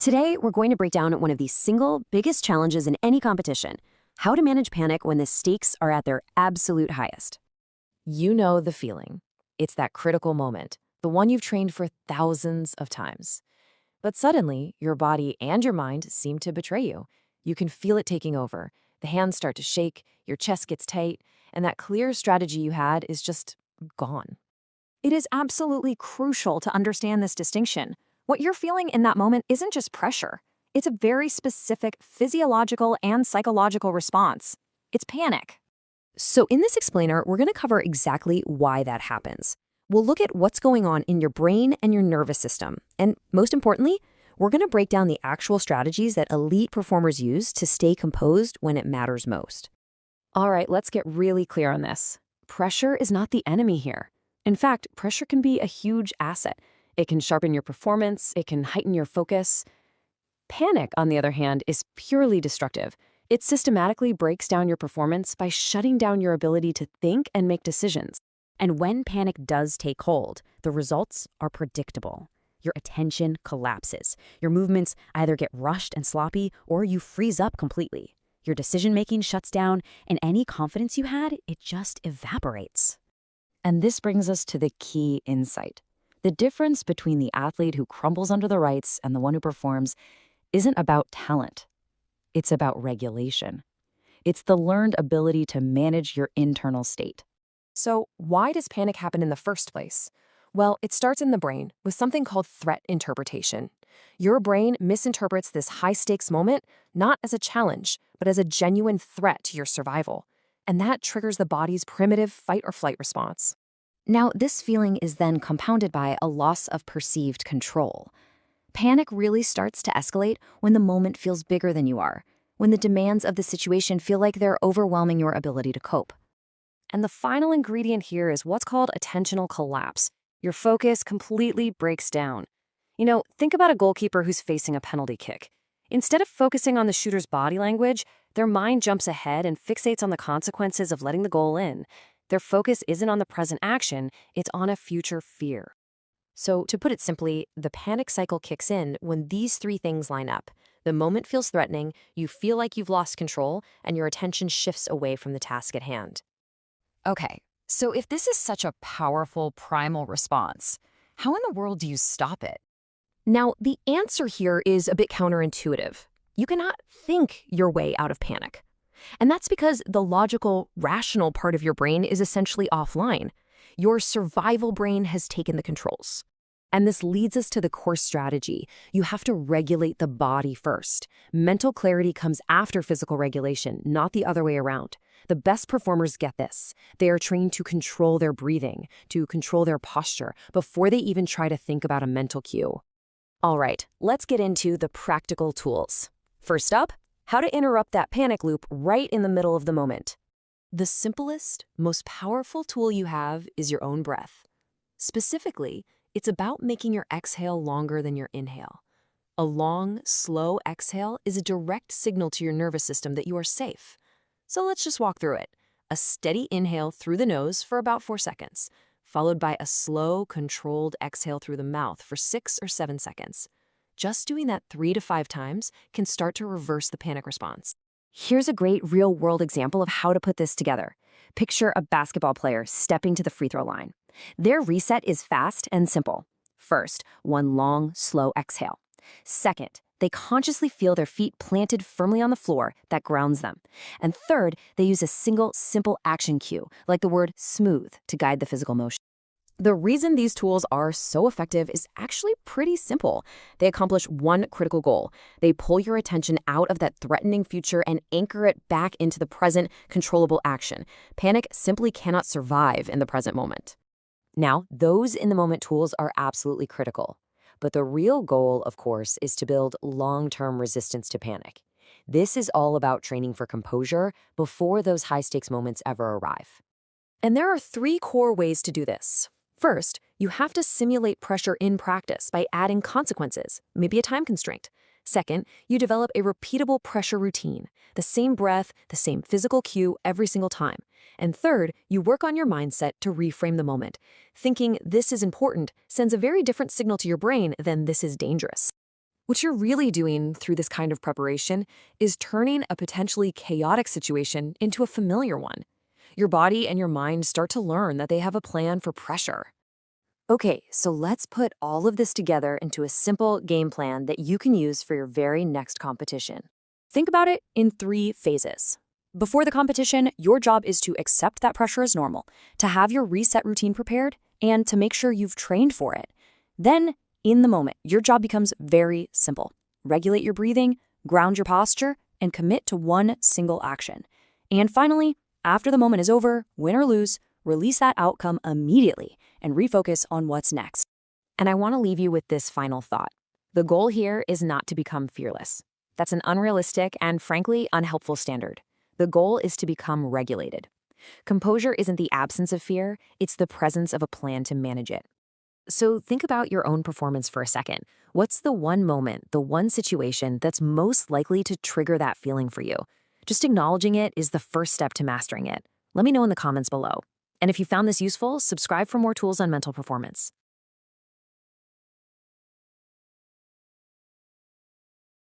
Today, we're going to break down one of the single biggest challenges in any competition: how to manage panic when the stakes are at their absolute highest. You know the feeling. It's that critical moment, the one you've trained for thousands of times. But suddenly, your body and your mind seem to betray you. You can feel it taking over. The hands start to shake, your chest gets tight, and that clear strategy you had is just gone. It is absolutely crucial to understand this distinction. What you're feeling in that moment isn't just pressure. It's a very specific physiological and psychological response. It's panic. So in this explainer, we're going to cover exactly why that happens. We'll look at what's going on in your brain and your nervous system. And most importantly, we're going to break down the actual strategies that elite performers use to stay composed when it matters most. All right, let's get really clear on this. Pressure is not the enemy here. In fact, pressure can be a huge asset. It can sharpen your performance, it can heighten your focus. Panic, on the other hand, is purely destructive. It systematically breaks down your performance by shutting down your ability to think and make decisions. And when panic does take hold, the results are predictable. Your attention collapses. Your movements either get rushed and sloppy, or you freeze up completely. Your decision-making shuts down, and any confidence you had, it just evaporates. And this brings us to the key insight. The difference between the athlete who crumbles under the rights and the one who performs isn't about talent. It's about regulation. It's the learned ability to manage your internal state. So, why does panic happen in the first place? Well, it starts in the brain with something called threat interpretation. Your brain misinterprets this high-stakes moment not as a challenge, but as a genuine threat to your survival. And that triggers the body's primitive fight-or-flight response. Now, this feeling is then compounded by a loss of perceived control. Panic really starts to escalate when the moment feels bigger than you are, when the demands of the situation feel like they're overwhelming your ability to cope. And the final ingredient here is what's called attentional collapse. Your focus completely breaks down. Think about a goalkeeper who's facing a penalty kick. Instead of focusing on the shooter's body language, their mind jumps ahead and fixates on the consequences of letting the goal in. Their focus isn't on the present action, it's on a future fear. So, to put it simply, the panic cycle kicks in when these three things line up. The moment feels threatening, you feel like you've lost control, and your attention shifts away from the task at hand. Okay, so if this is such a powerful primal response, how in the world do you stop it? Now, the answer here is a bit counterintuitive. You cannot think your way out of panic. And that's because the logical, rational part of your brain is essentially offline. Your survival brain has taken the controls. And this leads us to the core strategy. You have to regulate the body first. Mental clarity comes after physical regulation, not the other way around. The best performers get this. They are trained to control their breathing, to control their posture, before they even try to think about a mental cue. All right, let's get into the practical tools. First up, how to interrupt that panic loop right in the middle of the moment. The simplest, most powerful tool you have is your own breath. Specifically, it's about making your exhale longer than your inhale. A long, slow exhale is a direct signal to your nervous system that you are safe. So let's just walk through it. A steady inhale through the nose for about 4 seconds, followed by a slow, controlled exhale through the mouth for 6 or 7 seconds. Just doing that 3 to 5 times can start to reverse the panic response. Here's a great real-world example of how to put this together. Picture a basketball player stepping to the free throw line. Their reset is fast and simple. First, one long, slow exhale. Second, they consciously feel their feet planted firmly on the floor that grounds them. And third, they use a single, simple action cue, like the word smooth, to guide the physical motion. The reason these tools are so effective is actually pretty simple. They accomplish one critical goal. They pull your attention out of that threatening future and anchor it back into the present, controllable action. Panic simply cannot survive in the present moment. Now, those in-the-moment tools are absolutely critical. But the real goal, of course, is to build long-term resistance to panic. This is all about training for composure before those high-stakes moments ever arrive. And there are 3 core ways to do this. First, you have to simulate pressure in practice by adding consequences, maybe a time constraint. Second, you develop a repeatable pressure routine, the same breath, the same physical cue every single time. And third, you work on your mindset to reframe the moment. Thinking this is important sends a very different signal to your brain than this is dangerous. What you're really doing through this kind of preparation is turning a potentially chaotic situation into a familiar one. Your body and your mind start to learn that they have a plan for pressure. Okay, so let's put all of this together into a simple game plan that you can use for your very next competition. Think about it in 3 phases. Before the competition, your job is to accept that pressure is normal, to have your reset routine prepared, and to make sure you've trained for it. Then, in the moment, your job becomes very simple. Regulate your breathing, ground your posture, and commit to one single action. And finally, after the moment is over, win or lose, release that outcome immediately and refocus on what's next. And I want to leave you with this final thought. The goal here is not to become fearless. That's an unrealistic and, frankly, unhelpful standard. The goal is to become regulated. Composure isn't the absence of fear, it's the presence of a plan to manage it. So think about your own performance for a second. What's the one moment, the one situation that's most likely to trigger that feeling for you? Just acknowledging it is the first step to mastering it. Let me know in the comments below. And if you found this useful, subscribe for more tools on mental performance.